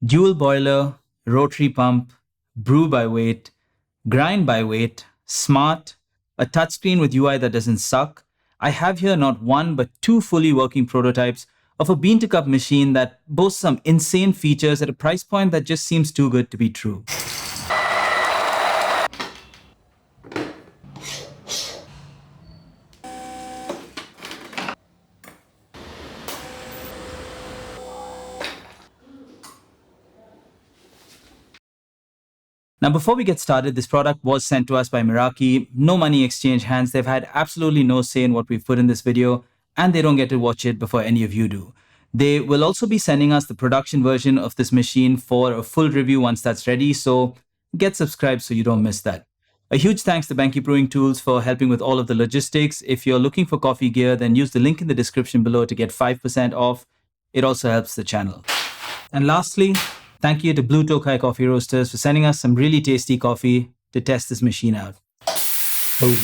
dual boiler, rotary pump, brew by weight, grind by weight, smart, a touchscreen with UI that doesn't suck. I have here not one but two fully working prototypes of a bean to cup machine that boasts some insane features at a price point that just seems too good to be true. Now, before we get started, this product was sent to us by Meraki. No money exchange hands. They've had absolutely no say in what we've put in this video, and they don't get to watch it before any of you do. They will also be sending us the production version of this machine for a full review once that's ready, so get subscribed so you don't miss that. A huge thanks to Meraki Brewing Tools for helping with all of the logistics. If you're looking for coffee gear, then use the link in the description below to get 5% off. It also helps the channel. And lastly, thank you to Blue Tokai Coffee Roasters for sending us some really tasty coffee to test this machine out. Boom.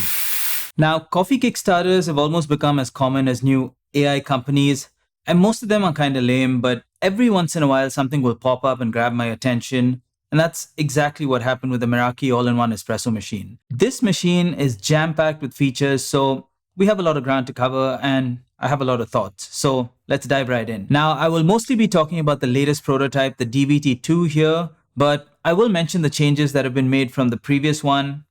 Now, coffee Kickstarters have almost become as common as new AI companies, and most of them are kind of lame, but every once in a while something will pop up and grab my attention, and that's exactly what happened with the Meraki all-in-one espresso machine. This machine is jam-packed with features, so we have a lot of ground to cover, and I have a lot of thoughts. So let's dive right in. Now, I will mostly be talking about the latest prototype, the DVT2 here, but I will mention the changes that have been made from the previous one.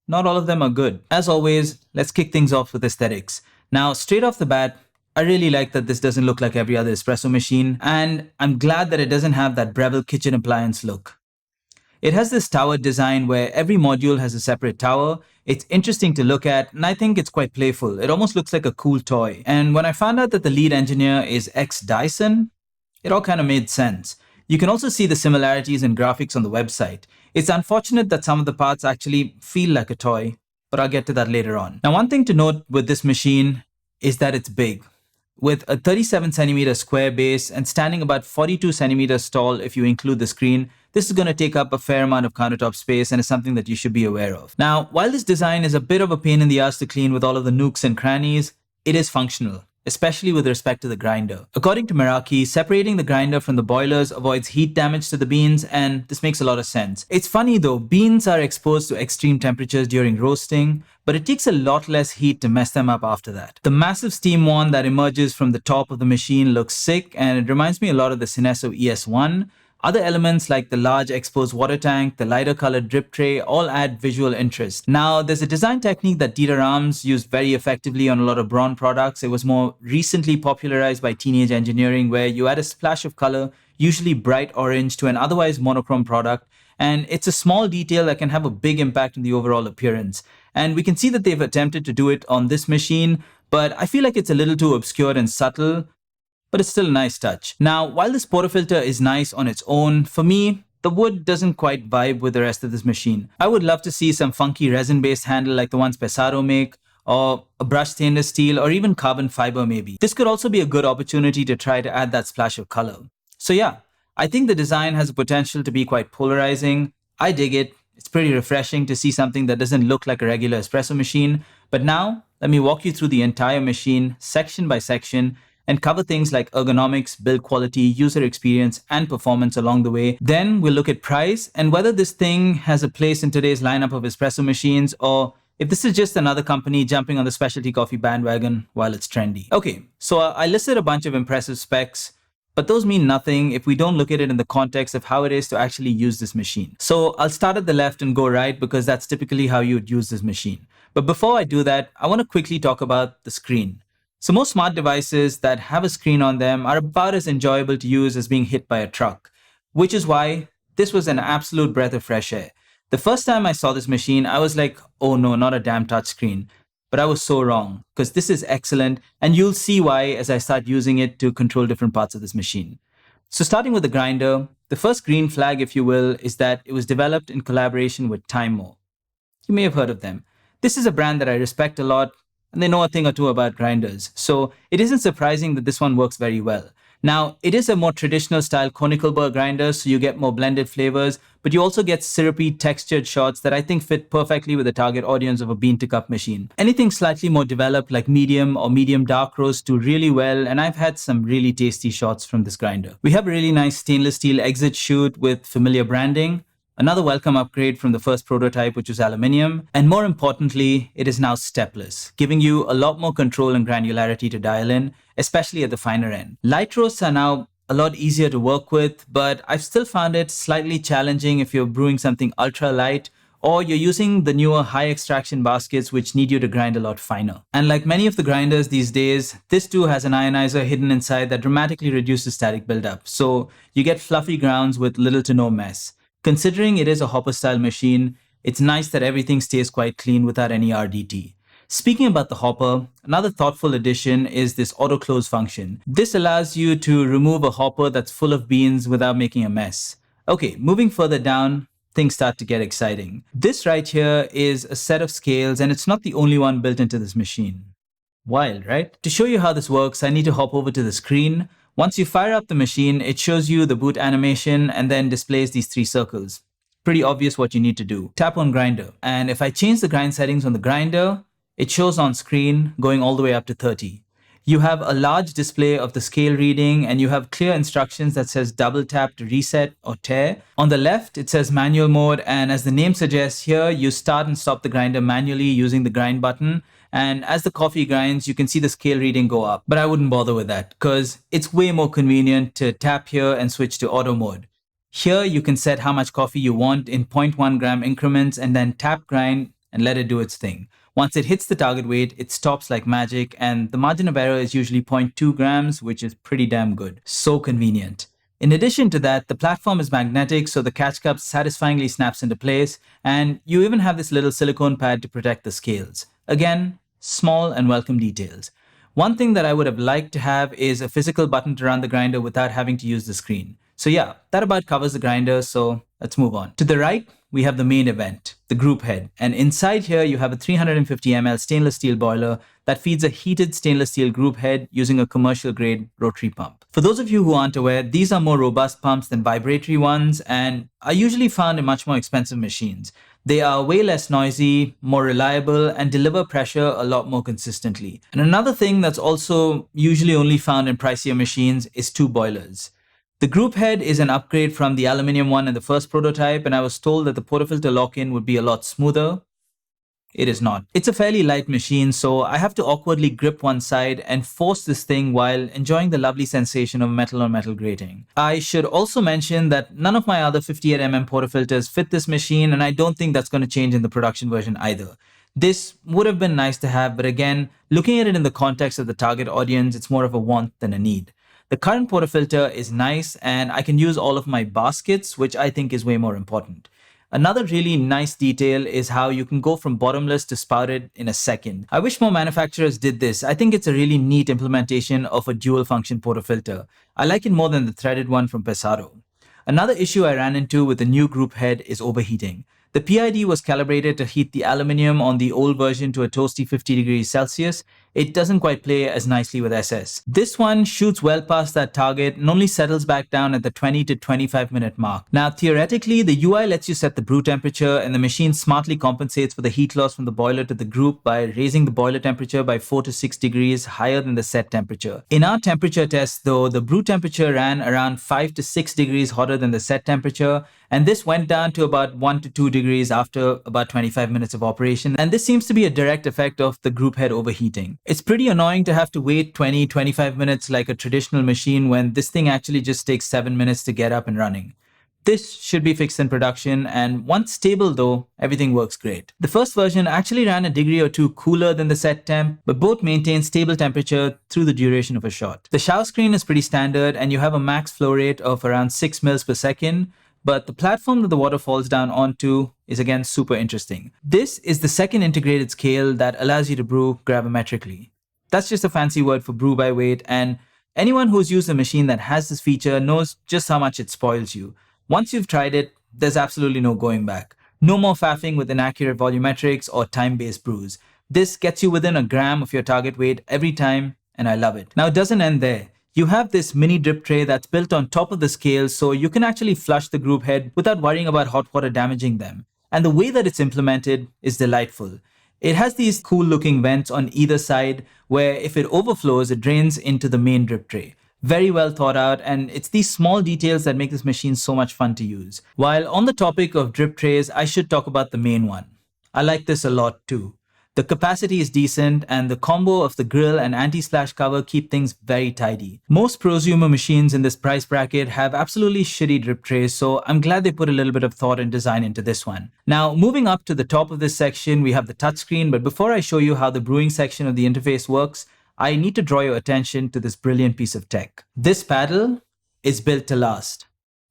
Not all of them are good. As always, let's kick things off with aesthetics. Now, straight off the bat, I really like that this doesn't look like every other espresso machine, and I'm glad that it doesn't have that Breville kitchen appliance look. It has this tower design where every module has a separate tower. It's interesting to look at, and I think it's quite playful. It almost looks like a cool toy. And when I found out that the lead engineer is ex-Dyson, it all kind of made sense. You can also see the similarities in graphics on the website. It's unfortunate that some of the parts actually feel like a toy, but I'll get to that later on. Now, one thing to note with this machine is that it's big. With a 37 centimeter square base and standing about 42 centimeters tall if you include the screen, this is going to take up a fair amount of countertop space and is something that you should be aware of. Now, while this design is a bit of a pain in the ass to clean with all of the nooks and crannies, it is functional, especially with respect to the grinder. According to Meraki, separating the grinder from the boilers avoids heat damage to the beans, and this makes a lot of sense. It's funny though, beans are exposed to extreme temperatures during roasting, but it takes a lot less heat to mess them up after that. The massive steam wand that emerges from the top of the machine looks sick, and it reminds me a lot of the Synesso ES1. Other elements like the large exposed water tank, the lighter colored drip tray, all add visual interest. Now, there's a design technique that Dieter Rams used very effectively on a lot of Braun products. It was more recently popularized by teenage engineering, where you add a splash of color, usually bright orange, to an otherwise monochrome product. And it's a small detail that can have a big impact on the overall appearance. And we can see that they've attempted to do it on this machine, but I feel like it's a little too obscure and subtle, but it's still a nice touch. Now, while this portafilter is nice on its own, for me, the wood doesn't quite vibe with the rest of this machine. I would love to see some funky resin-based handle like the ones Pesaro make, or a brushed stainless steel, or even carbon fiber maybe. This could also be a good opportunity to try to add that splash of color. So yeah, I think the design has the potential to be quite polarizing. I dig it. It's pretty refreshing to see something that doesn't look like a regular espresso machine. But now, let me walk you through the entire machine, section by section, and cover things like ergonomics, build quality, user experience, and performance along the way. Then we'll look at price and whether this thing has a place in today's lineup of espresso machines, or if this is just another company jumping on the specialty coffee bandwagon while it's trendy. Okay, so I listed a bunch of impressive specs, but those mean nothing if we don't look at it in the context of how it is to actually use this machine. So I'll start at the left and go right because that's typically how you would use this machine. But before I do that, I want to quickly talk about the screen. So most smart devices that have a screen on them are about as enjoyable to use as being hit by a truck, which is why this was an absolute breath of fresh air. The first time I saw this machine, I was like, oh no, not a damn touchscreen. But I was so wrong, because this is excellent, and you'll see why as I start using it to control different parts of this machine. So starting with the grinder, the first green flag, if you will, is that it was developed in collaboration with Timemore. You may have heard of them. This is a brand that I respect a lot, and they know a thing or two about grinders. So it isn't surprising that this one works very well. Now, it is a more traditional style conical burr grinder, so you get more blended flavors, but you also get syrupy textured shots that I think fit perfectly with the target audience of a bean to cup machine. Anything slightly more developed like medium or medium dark roast do really well, and I've had some really tasty shots from this grinder. We have a really nice stainless steel exit chute with familiar branding, another welcome upgrade from the first prototype, which was aluminium, and more importantly, it is now stepless, giving you a lot more control and granularity to dial in, especially at the finer end. Light roasts are now a lot easier to work with, but I've still found it slightly challenging if you're brewing something ultra light or you're using the newer high extraction baskets which need you to grind a lot finer. And like many of the grinders these days, this too has an ionizer hidden inside that dramatically reduces static buildup, so you get fluffy grounds with little to no mess. Considering it is a hopper style machine, it's nice that everything stays quite clean without any RDT. Speaking about the hopper, another thoughtful addition is this auto close function. This allows you to remove a hopper that's full of beans without making a mess. Okay, moving further down, things start to get exciting. This right here is a set of scales, and it's not the only one built into this machine. Wild, right? To show you how this works, I need to hop over to the screen. Once you fire up the machine, it shows you the boot animation and then displays these three circles. Pretty obvious what you need to do. Tap on grinder. And if I change the grind settings on the grinder, it shows on screen going all the way up to 30. You have a large display of the scale reading and you have clear instructions that says double tap to reset or tear. On the left, it says manual mode, and as the name suggests here, you start and stop the grinder manually using the grind button. And as the coffee grinds, you can see the scale reading go up. But I wouldn't bother with that because it's way more convenient to tap here and switch to auto mode. Here, you can set how much coffee you want in 0.1 gram increments and then tap grind and let it do its thing. Once it hits the target weight, it stops like magic, and the margin of error is usually 0.2 grams, which is pretty damn good. So convenient. In addition to that, the platform is magnetic, so the catch cup satisfyingly snaps into place, and you even have this little silicone pad to protect the scales. Again, small and welcome details. One thing that I would have liked to have is a physical button to run the grinder without having to use the screen. So yeah, that about covers the grinder, so let's move on. To the right, we have the main event, the group head. And inside here, you have a 350 ml stainless steel boiler that feeds a heated stainless steel group head using a commercial grade rotary pump. For those of you who aren't aware, these are more robust pumps than vibratory ones and are usually found in much more expensive machines. They are way less noisy, more reliable, and deliver pressure a lot more consistently. And another thing that's also usually only found in pricier machines is two boilers. The group head is an upgrade from the aluminium one in the first prototype, and I was told that the portafilter lock-in would be a lot smoother. It is not. It's a fairly light machine, so I have to awkwardly grip one side and force this thing while enjoying the lovely sensation of metal on metal grating. I should also mention that none of my other 58mm portafilters fit this machine, and I don't think that's going to change in the production version either. This would have been nice to have, but again, looking at it in the context of the target audience, it's more of a want than a need. The current portafilter is nice, and I can use all of my baskets, which I think is way more important. Another really nice detail is how you can go from bottomless to spouted in a second. I wish more manufacturers did this. I think it's a really neat implementation of a dual function portafilter. I like it more than the threaded one from Pesaro. Another issue I ran into with the new group head is overheating. The PID was calibrated to heat the aluminium on the old version to a toasty 50 degrees Celsius. It doesn't quite play as nicely with SS. This one shoots well past that target and only settles back down at the 20 to 25 minute mark. Now, theoretically, the UI lets you set the brew temperature, and the machine smartly compensates for the heat loss from the boiler to the group by raising the boiler temperature by 4 to 6 degrees higher than the set temperature. In our temperature test, though, the brew temperature ran around 5 to 6 degrees hotter than the set temperature, and this went down to about 1 to 2 degrees after about 25 minutes of operation, and this seems to be a direct effect of the group head overheating. It's pretty annoying to have to wait 20-25 minutes like a traditional machine when this thing actually just takes 7 minutes to get up and running. This should be fixed in production, and once stable though, everything works great. The first version actually ran a degree or two cooler than the set temp, but both maintain stable temperature through the duration of a shot. The shower screen is pretty standard, and you have a max flow rate of around 6 mils per second, but the platform that the water falls down onto is again super interesting. This is the second integrated scale that allows you to brew gravimetrically. That's just a fancy word for brew by weight, and anyone who's used a machine that has this feature knows just how much it spoils you. Once you've tried it, there's absolutely no going back. No more faffing with inaccurate volumetrics or time-based brews. This gets you within a gram of your target weight every time, and I love it. Now, it doesn't end there. You have this mini drip tray that's built on top of the scale, so you can actually flush the group head without worrying about hot water damaging them. And the way that it's implemented is delightful. It has these cool looking vents on either side where if it overflows, it drains into the main drip tray. Very well thought out, and it's these small details that make this machine so much fun to use. While on the topic of drip trays, I should talk about the main one. I like this a lot too. The capacity is decent, and the combo of the grill and anti-splash cover keep things very tidy. Most prosumer machines in this price bracket have absolutely shitty drip trays, so I'm glad they put a little bit of thought and design into this one. Now, moving up to the top of this section, we have the touchscreen, but before I show you how the brewing section of the interface works, I need to draw your attention to this brilliant piece of tech. This paddle is built to last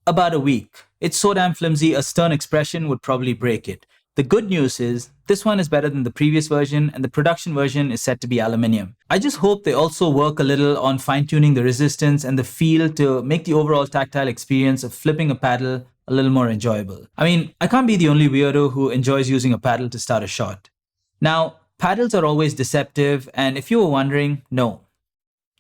about a week. It's so damn flimsy, a stern expression would probably break it. The good news is, this one is better than the previous version, and the production version is set to be aluminium. I just hope they also work a little on fine-tuning the resistance and the feel to make the overall tactile experience of flipping a paddle a little more enjoyable. I mean, I can't be the only weirdo who enjoys using a paddle to start a shot. Now, paddles are always deceptive, and if you were wondering, no,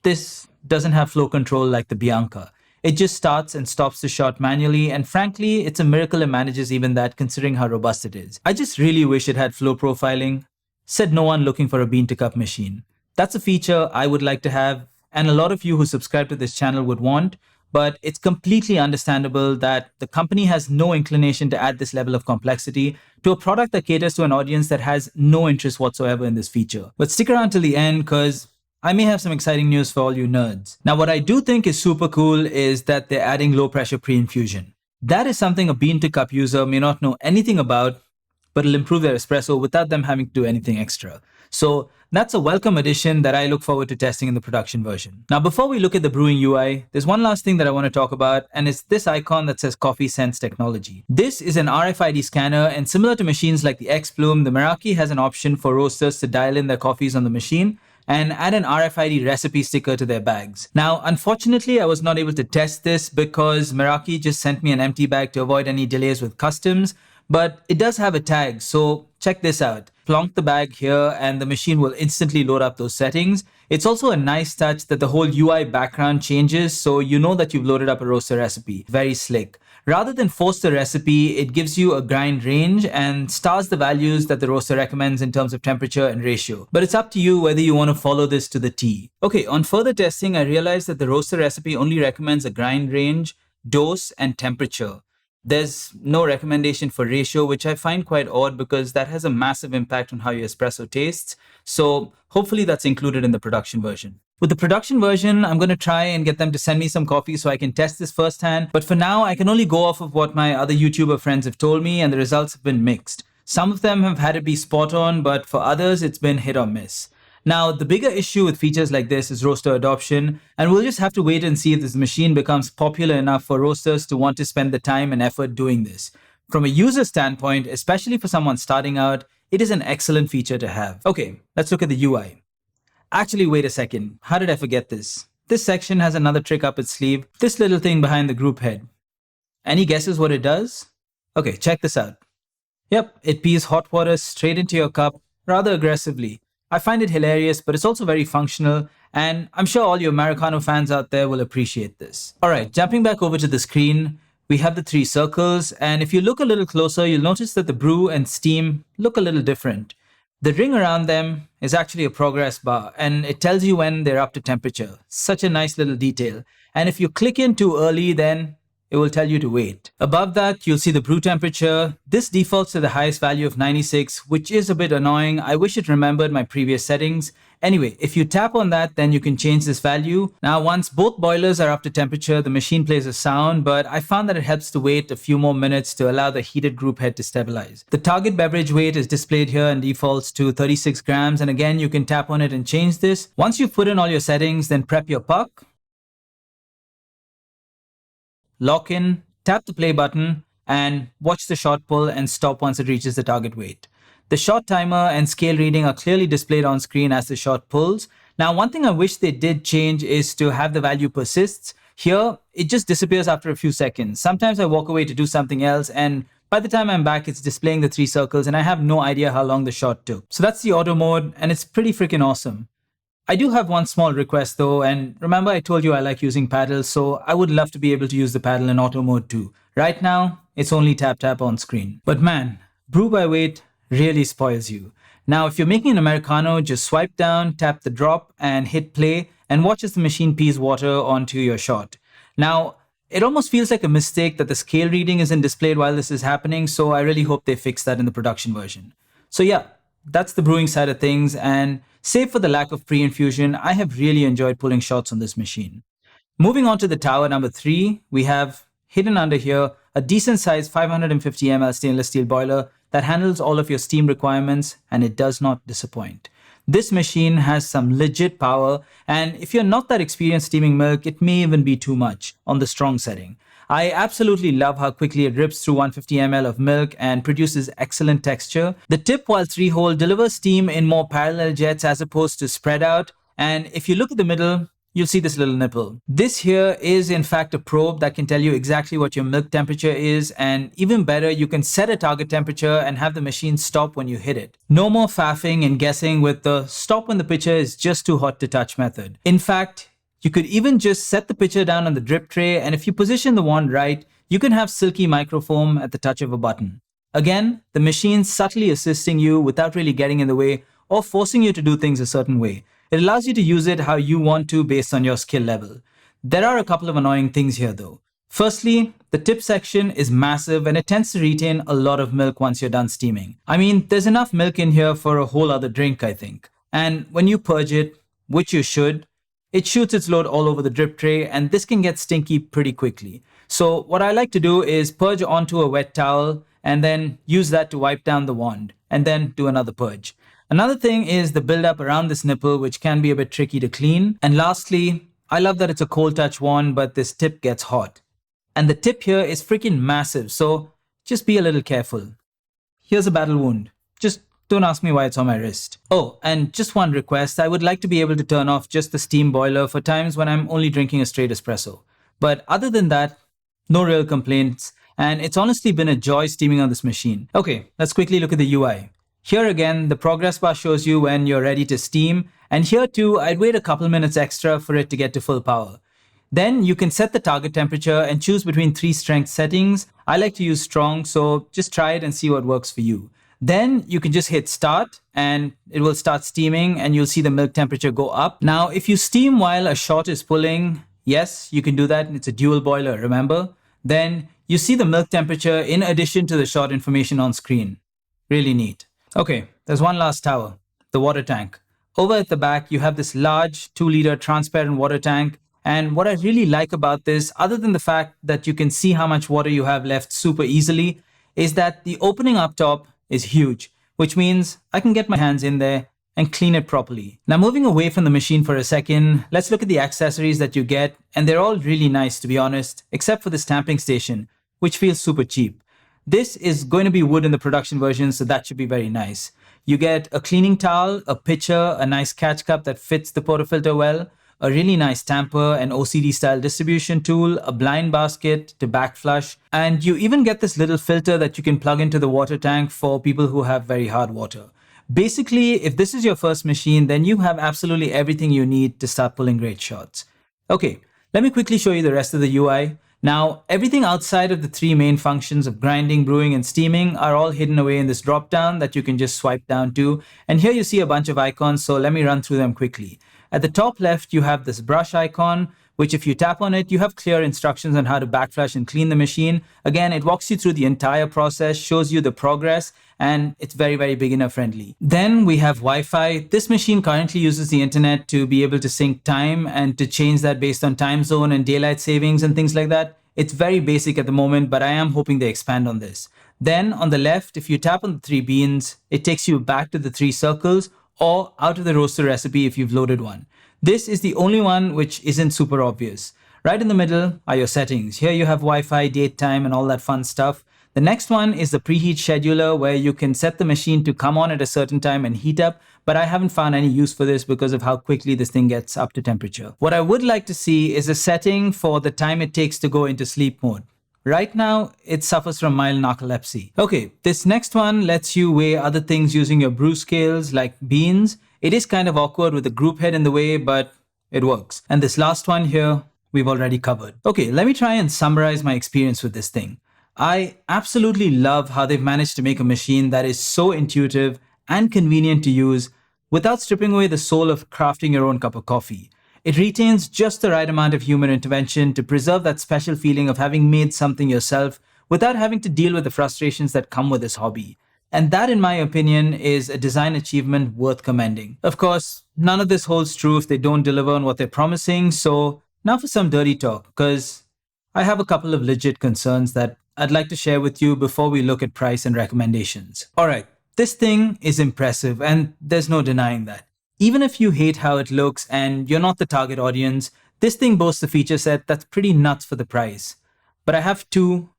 this doesn't have flow control like the Bianca. It just starts and stops the shot manually, and frankly, it's a miracle it manages even that considering how robust it is. I just really wish it had flow profiling. Said no one looking for a bean to cup machine. That's a feature I would like to have, and a lot of you who subscribe to this channel would want, but it's completely understandable that the company has no inclination to add this level of complexity to a product that caters to an audience that has no interest whatsoever in this feature. But stick around till the end, because I may have some exciting news for all you nerds. Now, what I do think is super cool is that they're adding low pressure pre-infusion. That is something a bean to cup user may not know anything about, but it'll improve their espresso without them having to do anything extra. So that's a welcome addition that I look forward to testing in the production version. Now, before we look at the brewing UI, there's one last thing that I want to talk about, and it's this icon that says Coffee Sense Technology. This is an RFID scanner, and similar to machines like the X Bloom, the Meraki has an option for roasters to dial in their coffees on the machine and add an RFID recipe sticker to their bags. Now, unfortunately, I was not able to test this because Meraki just sent me an empty bag to avoid any delays with customs, but it does have a tag, so check this out. Plonk the bag here and the machine will instantly load up those settings. It's also a nice touch that the whole UI background changes, so you know that you've loaded up a roaster recipe. Very slick. Rather than force the recipe, it gives you a grind range and stars the values that the roaster recommends in terms of temperature and ratio. But it's up to you whether you want to follow this to the T. Okay, on further testing, I realized that the roaster recipe only recommends a grind range, dose, and temperature. There's no recommendation for ratio, which I find quite odd because that has a massive impact on how your espresso tastes. So hopefully that's included in the production version. With the production version, I'm going to try and get them to send me some coffee so I can test this firsthand. But for now, I can only go off of what my other YouTuber friends have told me, and the results have been mixed. Some of them have had it be spot on, but for others, it's been hit or miss. Now, the bigger issue with features like this is roaster adoption, and we'll just have to wait and see if this machine becomes popular enough for roasters to want to spend the time and effort doing this. From a user standpoint, especially for someone starting out, it is an excellent feature to have. Okay, let's look at the UI. Actually, wait a second. How did I forget this? This section has another trick up its sleeve. This little thing behind the group head. Any guesses what it does? Okay, check this out. Yep, it pees hot water straight into your cup rather aggressively. I find it hilarious, but it's also very functional, and I'm sure all you Americano fans out there will appreciate this. Alright, jumping back over to the screen, we have the three circles, and if you look a little closer, you'll notice that the brew and steam look a little different. The ring around them is actually a progress bar, and it tells you when they're up to temperature. Such a nice little detail. And if you click in too early, then it will tell you to wait. Above that, you'll see the brew temperature. This defaults to the highest value of 96, which is a bit annoying. I wish it remembered my previous settings. Anyway, if you tap on that, then you can change this value. Now, once both boilers are up to temperature, the machine plays a sound, but I found that it helps to wait a few more minutes to allow the heated group head to stabilize. The target beverage weight is displayed here and defaults to 36 grams. And again, you can tap on it and change this. Once you've put in all your settings, then prep your puck. Lock in, tap the play button, and watch the shot pull and stop once it reaches the target weight. The shot timer and scale reading are clearly displayed on screen as the shot pulls. Now, one thing I wish they did change is to have the value persists. Here, it just disappears after a few seconds. Sometimes I walk away to do something else, and by the time I'm back, it's displaying the three circles, and I have no idea how long the shot took. So that's the auto mode, and it's pretty freaking awesome. I do have one small request though, and remember I told you I like using paddles, so I would love to be able to use the paddle in auto mode too. Right now, it's only tap tap on screen. But man, brew by weight really spoils you. Now, if you're making an Americano, just swipe down, tap the drop, and hit play, and watch as the machine pees water onto your shot. Now, it almost feels like a mistake that the scale reading isn't displayed while this is happening, so I really hope they fix that in the production version. So yeah, that's the brewing side of things, and save for the lack of pre-infusion, I have really enjoyed pulling shots on this machine. Moving on to the tower number 3, we have hidden under here a decent sized 550 ml stainless steel boiler that handles all of your steam requirements, and it does not disappoint. This machine has some legit power, and if you're not that experienced steaming milk, it may even be too much on the strong setting. I absolutely love how quickly it rips through 150 ml of milk and produces excellent texture. The tip, while 3-hole, delivers steam in more parallel jets as opposed to spread out, and if you look at the middle, you'll see this little nipple. This here is in fact a probe that can tell you exactly what your milk temperature is, and even better, you can set a target temperature and have the machine stop when you hit it. No more faffing and guessing with the stop when the pitcher is just too hot to touch method. In fact, you could even just set the pitcher down on the drip tray, and if you position the wand right, you can have silky microfoam at the touch of a button. Again, the machine subtly assisting you without really getting in the way or forcing you to do things a certain way. It allows you to use it how you want to based on your skill level. There are a couple of annoying things here though. Firstly, the tip section is massive and it tends to retain a lot of milk once you're done steaming. I mean, there's enough milk in here for a whole other drink, I think. And when you purge it, which you should, it shoots its load all over the drip tray, and this can get stinky pretty quickly. So what I like to do is purge onto a wet towel and then use that to wipe down the wand and then do another purge. Another thing is the buildup around this nipple, which can be a bit tricky to clean. And lastly, I love that it's a cold touch wand, but this tip gets hot. And the tip here is freaking massive, so just be a little careful. Here's a battle wound. Just don't ask me why it's on my wrist. Oh, and just one request, I would like to be able to turn off just the steam boiler for times when I'm only drinking a straight espresso. But other than that, no real complaints, and it's honestly been a joy steaming on this machine. Okay, let's quickly look at the UI. Here again, the progress bar shows you when you're ready to steam, and here too, I'd wait a couple minutes extra for it to get to full power. Then you can set the target temperature and choose between 3 strength settings. I like to use strong, so just try it and see what works for you. Then you can just hit start and it will start steaming and you'll see the milk temperature go up. Now, if you steam while a shot is pulling, yes, you can do that. It's a dual boiler, remember? Then you see the milk temperature in addition to the shot information on screen. Really neat. Okay, there's one last tower, the water tank. Over at the back, you have this large 2-liter transparent water tank. And what I really like about this, other than the fact that you can see how much water you have left super easily, is that the opening up top is huge, which means I can get my hands in there and clean it properly. Now, moving away from the machine for a second, let's look at the accessories that you get. And they're all really nice, to be honest, except for the stamping station, which feels super cheap. This is going to be wood in the production version, so that should be very nice. You get a cleaning towel, a pitcher, a nice catch cup that fits the portafilter well, a really nice tamper, an OCD-style distribution tool, a blind basket to backflush, and you even get this little filter that you can plug into the water tank for people who have very hard water. Basically, if this is your first machine, then you have absolutely everything you need to start pulling great shots. Okay, let me quickly show you the rest of the UI. Now, everything outside of the 3 main functions of grinding, brewing, and steaming are all hidden away in this drop-down that you can just swipe down to. And here you see a bunch of icons, so let me run through them quickly. At the top left, you have this brush icon, which if you tap on it, you have clear instructions on how to backflush and clean the machine. Again, it walks you through the entire process, shows you the progress, and it's very, very beginner friendly. Then we have Wi-Fi. This machine currently uses the internet to be able to sync time and to change that based on time zone and daylight savings and things like that. It's very basic at the moment, but I am hoping they expand on this. Then on the left, if you tap on the 3 beans, it takes you back to the 3 circles or out of the roaster recipe if you've loaded one. This is the only one which isn't super obvious. Right in the middle are your settings. Here you have Wi-Fi, date time, and all that fun stuff. The next one is the preheat scheduler, where you can set the machine to come on at a certain time and heat up, but I haven't found any use for this because of how quickly this thing gets up to temperature. What I would like to see is a setting for the time it takes to go into sleep mode. Right now, it suffers from mild narcolepsy. Okay, this next one lets you weigh other things using your brew scales like beans. It is kind of awkward with the group head in the way, but it works. And this last one here, we've already covered. Okay, let me try and summarize my experience with this thing. I absolutely love how they've managed to make a machine that is so intuitive and convenient to use without stripping away the soul of crafting your own cup of coffee. It retains just the right amount of human intervention to preserve that special feeling of having made something yourself without having to deal with the frustrations that come with this hobby. And that, in my opinion, is a design achievement worth commending. Of course, none of this holds true if they don't deliver on what they're promising, so now for some dirty talk, because I have a couple of legit concerns that I'd like to share with you before we look at price and recommendations. Alright, this thing is impressive, and there's no denying that. Even if you hate how it looks and you're not the target audience, this thing boasts a feature set that's pretty nuts for the price. But I have two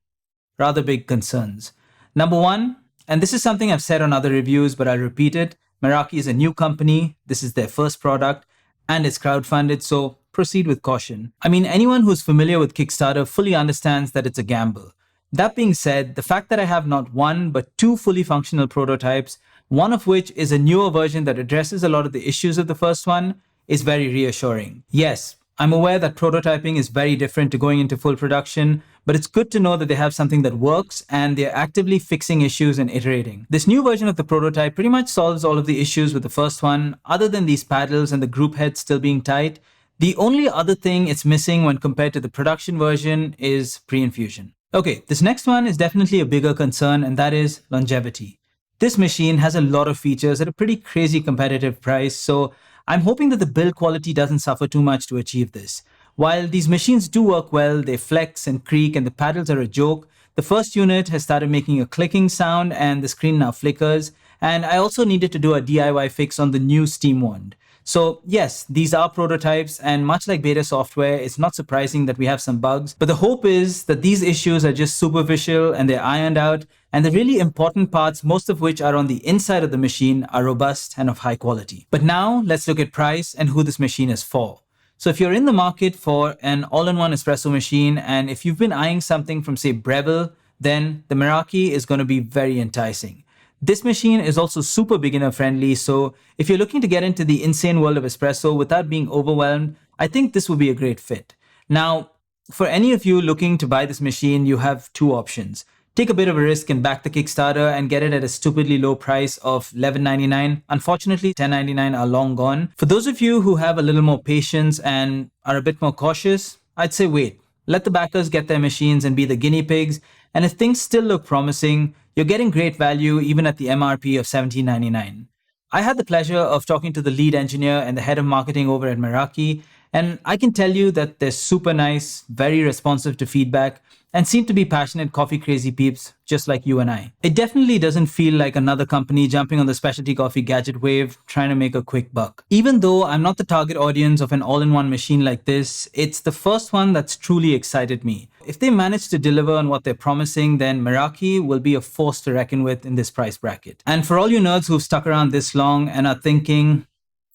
rather big concerns. Number one, and this is something I've said on other reviews, but I'll repeat it, Meraki is a new company, this is their first product, and it's crowdfunded, so proceed with caution. I mean, anyone who's familiar with Kickstarter fully understands that it's a gamble. That being said, the fact that I have not one, but two fully functional prototypes, one of which is a newer version that addresses a lot of the issues of the first one, is very reassuring. Yes, I'm aware that prototyping is very different to going into full production, but it's good to know that they have something that works and they're actively fixing issues and iterating. This new version of the prototype pretty much solves all of the issues with the first one, other than these paddles and the group head still being tight. The only other thing it's missing when compared to the production version is pre-infusion. Okay, this next one is definitely a bigger concern, and that is longevity. This machine has a lot of features at a pretty crazy competitive price, so I'm hoping that the build quality doesn't suffer too much to achieve this. While these machines do work well, they flex and creak and the paddles are a joke, the first unit has started making a clicking sound and the screen now flickers, and I also needed to do a DIY fix on the new steam wand. So yes, these are prototypes, and much like beta software, it's not surprising that we have some bugs, but the hope is that these issues are just superficial and they're ironed out, and the really important parts, most of which are on the inside of the machine, are robust and of high quality. But now let's look at price and who this machine is for. So if you're in the market for an all-in-one espresso machine, and if you've been eyeing something from, say, Breville, then the Meraki is going to be very enticing. This machine is also super beginner friendly, so if you're looking to get into the insane world of espresso without being overwhelmed, I think this would be a great fit. Now, for any of you looking to buy this machine, you have two options. Take a bit of a risk and back the Kickstarter and get it at a stupidly low price of $11.99. Unfortunately, $10.99 are long gone. For those of you who have a little more patience and are a bit more cautious, I'd say wait. Let the backers get their machines and be the guinea pigs, and if things still look promising, you're getting great value even at the MRP of $17.99. I had the pleasure of talking to the lead engineer and the head of marketing over at Meraki, and I can tell you that they're super nice, very responsive to feedback, and seem to be passionate coffee crazy peeps just like you and I. It definitely doesn't feel like another company jumping on the specialty coffee gadget wave trying to make a quick buck. Even though I'm not the target audience of an all-in-one machine like this, it's the first one that's truly excited me. If they manage to deliver on what they're promising, then Meraki will be a force to reckon with in this price bracket. And for all you nerds who've stuck around this long and are thinking,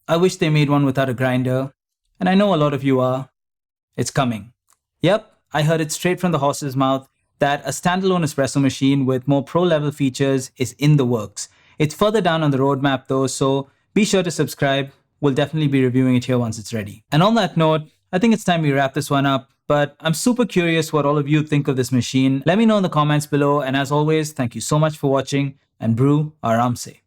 I wish they made one without a grinder, and I know a lot of you are, it's coming. Yep, I heard it straight from the horse's mouth that a standalone espresso machine with more pro-level features is in the works. It's further down on the roadmap though, so be sure to subscribe. We'll definitely be reviewing it here once it's ready. And on that note, I think it's time we wrap this one up, but I'm super curious what all of you think of this machine. Let me know in the comments below, and as always, thank you so much for watching, and brew Aramse.